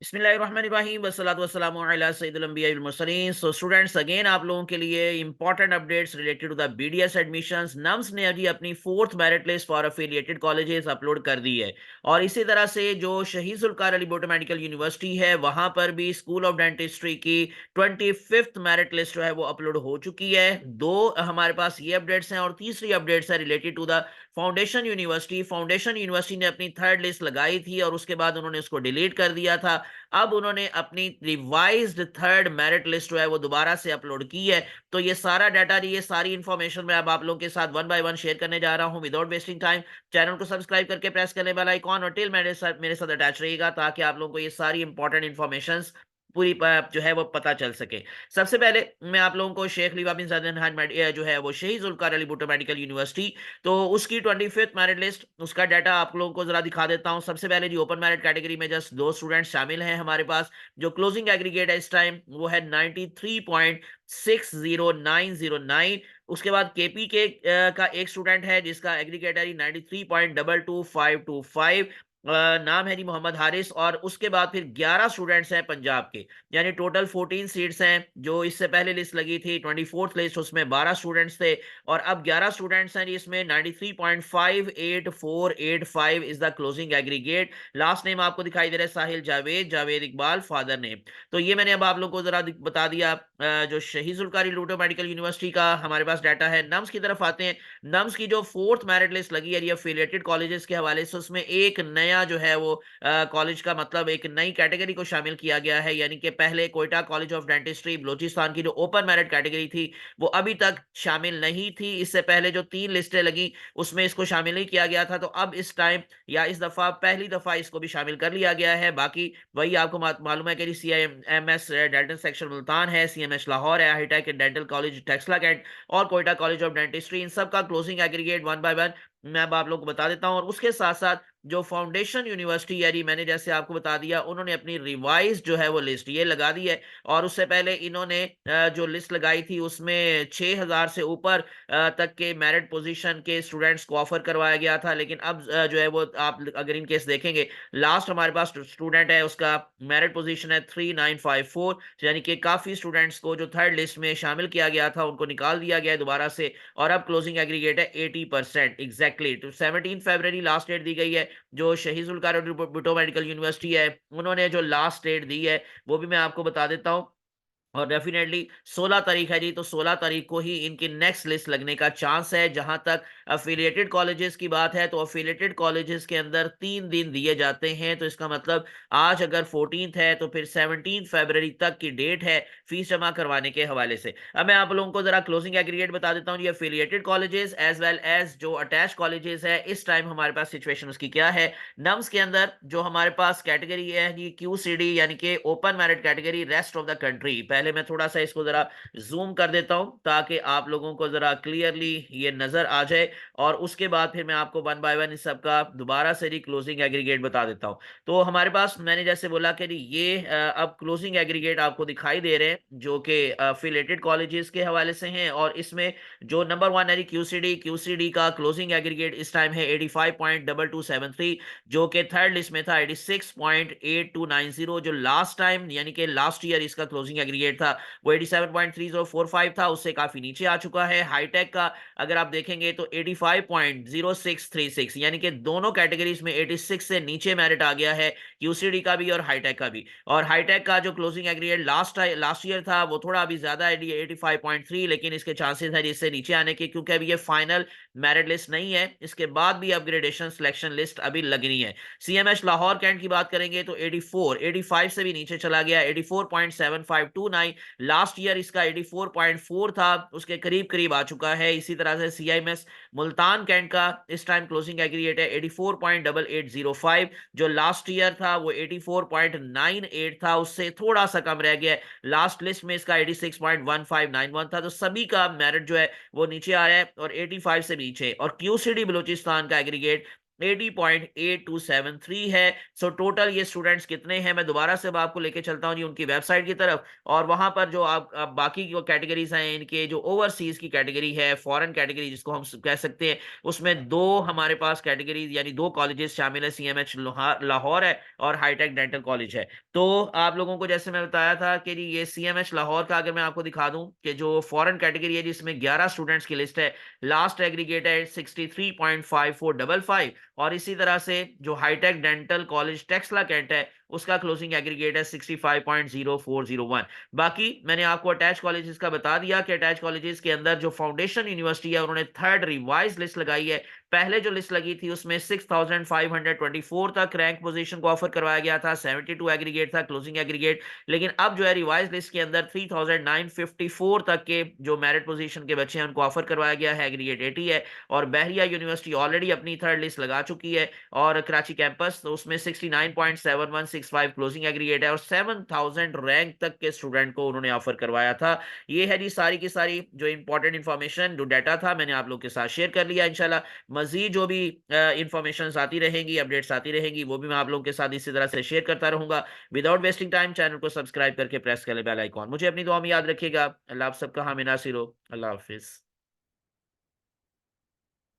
बिस्मिल्लाहिर्रहमानिर्रहीम वस्सलातु वस्सलामु अला सय्यिदिल अंबिया वल मुरसलीन। सो स्टूडेंट्स, अगेन आप लोगों के लिए important updates related to the BDS admissions. NUMS ने अभी अपनी fourth merit list for affiliated colleges upload कर दी है, और इसी तरह से जो शहीद जुल्फकार अली भुट्टो मेडिकल यूनिवर्सिटी है, वहां पर भी स्कूल ऑफ डेंटिस्ट्री की 25th मेरिट लिस्ट जो है वो अपलोड हो चुकी है। दो हमारे पास ये अपडेट्स हैं, और तीसरी अपडेट्स है related to the foundation university ने अपनी थर्ड लिस्ट लगाई थी और उसके बाद उन्होंने उसको डिलीट कर दिया था। अब उन्होंने अपनी रिवाइज्ड थर्ड मेरिट लिस्ट जो है वो दोबारा से अपलोड की है। तो ये सारा डाटा, ये सारी इंफॉर्मेशन मैं अब आप लोगों के साथ वन बाय वन शेयर करने जा रहा हूं विदाउट वेस्टिंग टाइम। चैनल को सब्सक्राइब करके प्रेस करने वाला आइकॉन और टिल मेरे साथ अटैच रहिएगा, ताकि आप लोगों को ये सारी इंपॉर्टेंट इंफॉर्मेशन पूरी जो है वो पता चल सके। सबसे पहले मैं आप लोगों को शेख खलीफा बिन ज़ायद अल नहयान जो है वो शहीद जुल्फकार अली भुट्टो मेडिकल यूनिवर्सिटी, तो उसकी 25th मेरिट लिस्ट, उसका डाटा आप लोगों को जरा दिखा देता हूं। सबसे पहले जी, ओपन मेरिट कैटेगरी में जस्ट दो स्टूडेंट शामिल हैं हमारे पास। जो क्लोजिंग एग्रीगेट है इस टाइम वो है 93.60909। उसके बाद केपी के का एक स्टूडेंट है जिसका एग्रीगेट है 93.22525। नाम है जी मोहम्मद हारिस। और उसके बाद फिर 11 स्टूडेंट्स हैं पंजाब के, यानी टोटल 14 सीट्स हैं। जो इससे पहले लिस्ट लगी थी 24th लिस्ट, उसमें 12 स्टूडेंट्स थे, और अब 11 स्टूडेंट्स हैं जिसमें 93.58485 is the closing aggregate. Last name आपको दिखाई दे रहा है साहिल जावेद, जावेद इकबाल फादर नेम। तो ये मैंने अब आप लोग को जरा बता दिया जो शहीद जुल्फकार भुट्टो मेडिकल यूनिवर्सिटी का हमारे पास डाटा है। नम्स की तरफ आते हैं। नम्स की जो फोर्थ मेरिट लिस्ट लगी है एफिलिएटेड कॉलेजेस के हवाले से, उसमें एक नया जो है वो कॉलेज का मतलब एक नई कैटेगरी को शामिल किया गया है। यानी कि पहले Quetta college of dentistry Balochistan की जो ओपन मेरिट कैटेगरी थी वो अभी तक शामिल नहीं थी। इससे पहले जो 3 लिस्टें लगी उसमें इसको शामिल नहीं किया गया था। तो अब इस टाइम या इस दफा पहली दफा इसको भी शामिल कर लिया गया है। बाकी वही आपको मालूम है कि CIMS डेंटल सेक्शन मुल्तान है, CMH लाहौर है, hi tech dental college Taxila cantt और कोयटा कॉलेज ऑफ डेंटिस्ट्री, इन सब का closing aggregate one by one मैं अब आप लोग को बता देता हूं। और उसके साथ साथ जो फाउंडेशन यूनिवर्सिटी, यानी मैंने जैसे आपको बता दिया, उन्होंने अपनी रिवाइज जो है वो लिस्ट ये लगा दी है। और उससे पहले इन्होंने जो लिस्ट लगाई थी उसमें 6000 से ऊपर तक के मेरिट पोजीशन के स्टूडेंट्स को ऑफर करवाया गया था। लेकिन अब जो है वो आप अगर इन केस देखेंगे, लास्ट हमारे पास स्टूडेंट है उसका मेरिट पोजीशन है 3954, यानी कि काफी स्टूडेंट्स को जो थर्ड लिस्ट में शामिल किया गया था उनको निकाल दिया गया है दोबारा से। और अब क्लोजिंग एग्रीगेट है 80% एग्जैक्टली। तो 17 फरवरी लास्ट डेट दी गई है। जो शहीद जुल्फकार भुट्टो मेडिकल यूनिवर्सिटी है उन्होंने जो लास्ट डेट दी है वो भी मैं आपको बता देता हूं। और डेफिनेटली 16 तारीख है जी, तो 16 तारीख को ही इनकी नेक्स्ट लिस्ट लगने का चांस है। जहां तक अफिलिएटेड कॉलेजेस की बात है, तो अफिलिएटेड कॉलेजेस के अंदर 3 दिन दिए जाते हैं। तो इसका मतलब आज अगर 14th है तो फिर 17 फरवरी तक की डेट है फीस जमा करवाने के हवाले से। अब मैं आप लोगों को जरा क्लोजिंग एग्रीगेट बता देता हूँ। ये affiliated colleges as well as जो अटैच कॉलेजेस है, इस टाइम हमारे पास सिचुएशन उसकी क्या है। नम्स के अंदर जो हमारे पास कैटेगरी है जी QCD, यानी कि open merit category rest of the country. पहले मैं थोड़ा सा इसको जरा जूम कर देता हूं ताकि आप लोगों को जरा क्लियरली ये नजर आ जाए, और उसके बाद फिर मैं आपको वन बाय वन इस सब का दोबारा से री क्लोजिंग एग्रीगेट बता देता हूं। तो हमारे पास मैंने जैसे बोला कि ये अब क्लोजिंग एग्रीगेट आपको दिखाई दे रहे हैं जो कि अफिलिएटेड कॉलेजेस के हवाले से हैं। और इसमें जो नंबर 1 है QCD का क्लोजिंग एग्रीगेट इस टाइम है 85.2273, जो कि थर्ड लिस्ट में था 86.8290। जो लास्ट टाइम यानी कि लास्ट ईयर इसका क्लोजिंग एग्रीगेट था वो 87.3045 था, उससे काफी नीचे आ चुका है। हाईटेक का अगर आप देखेंगे तो 85.0636, यानी कि दोनों कैटेगरीज में 86 से नीचे मेरिट आ गया है, QCD का भी और हाईटेक का भी। और हाईटेक का जो क्लोजिंग एग्रीगेट लास्ट ईयर था वो थोड़ा अभी ज्यादा है 85.3, लेकिन इसके चांसेस है इससे नीचे आने के, क्योंकि अभी ये फाइनल मेरिट लिस्ट नहीं है। इसके बाद भी अपग्रेडेशन सिलेक्शन लिस्ट अभी लगनी है। CMH लाहौर कैंट की बात करेंगे तो 85 से भी नीचे चला गया, 84.7529। लास्ट ईयर इसका 84.4 था, उसके करीब करीब आ चुका है। इसी तरह से CIMS मुल्तान कैंट का इस टाइम क्लोजिंग एग्रीगेट है 84.8805। जो लास्ट ईयर था वो 84.98 था, उससे थोड़ा सा कम रह गया है। लास्ट लिस्ट में इसका 86.1591 था। तो सभी का मेरिट जो है वो नीचे आ रहा है, और 85 से नीचे। और QCD बलूचिस्तान का एग्रीगेट 80.8273 है। सो टोटल ये स्टूडेंट्स कितने हैं, मैं दोबारा से अब आपको लेके चलता हूँ जी उनकी वेबसाइट की तरफ, और वहां पर जो आप बाकी की कैटेगरीज हैं, इनके जो ओवरसीज की कैटेगरी है, फॉरेन कैटेगरी जिसको हम कह सकते हैं, उसमें दो हमारे पास कैटेगरीज यानी दो कॉलेजेस शामिल है, सीएमएच लाहौर है और हाईटेक डेंटल कॉलेज है। तो आप लोगों को जैसे मैं बताया था कि जी ये सीएमएच लाहौर का अगर मैं आपको दिखा दूं कि जो फॉरेन कैटेगरी है जिसमें 11 स्टूडेंट्स की लिस्ट है, लास्ट एग्रीगेट है 63.5455, और इसी तरह से जो hi tech dental college Taxila cantt है उसका क्लोजिंग एग्रीगेट है 65.0401। बाकी मैंने आपको अटैच कॉलेजेस का बता दिया कि अटैच कॉलेजेस के अंदर जो फाउंडेशन यूनिवर्सिटी है उन्होंने थर्ड रिवाइज लिस्ट लगाई है। पहले जो लिस्ट लगी थी उसमें 6524 तक रैंक पोजीशन को ऑफर करवाया गया था, 72 एग्रीगेट था क्लोजिंग एग्रीगेट। लेकिन अब जो है रिवाइज लिस्ट के अंदर 3954 तक के जो मेरिट पोजीशन के बच्चे हैं उनको ऑफर करवाया गया है, एग्रीगेट 80 है। और बहरिया यूनिवर्सिटी ऑलरेडी अपनी थर्ड लिस्ट लगा चुकी है, और कराची कैंपस तो उसमें 69.7165 क्लोजिंग एग्रीगेट है, और 7000 रैंक तक के स्टूडेंट को उन्होंने ऑफर करवाया था। ये है जी सारी की सारी जो इंपॉर्टेंट इंफॉर्मेशन, जो डाटा था मैंने आप लोग के साथ शेयर कर लिया। इंशाल्लाह मजीद जो भी इंफॉर्मेशन आती रहेंगी, अपडेट्स आती रहेंगी, वो भी मैं आप लोगों के साथ इसी तरह से शेयर करता रहूंगा। विदाउट वेस्टिंग टाइम चैनल को सब्सक्राइब करके प्रेस कर ले बेल आइकॉन। मुझे अपनी दुआ में याद रखिएगा। अल्लाह आप सबका हामी नासिर हो। अल्लाह हाफिज।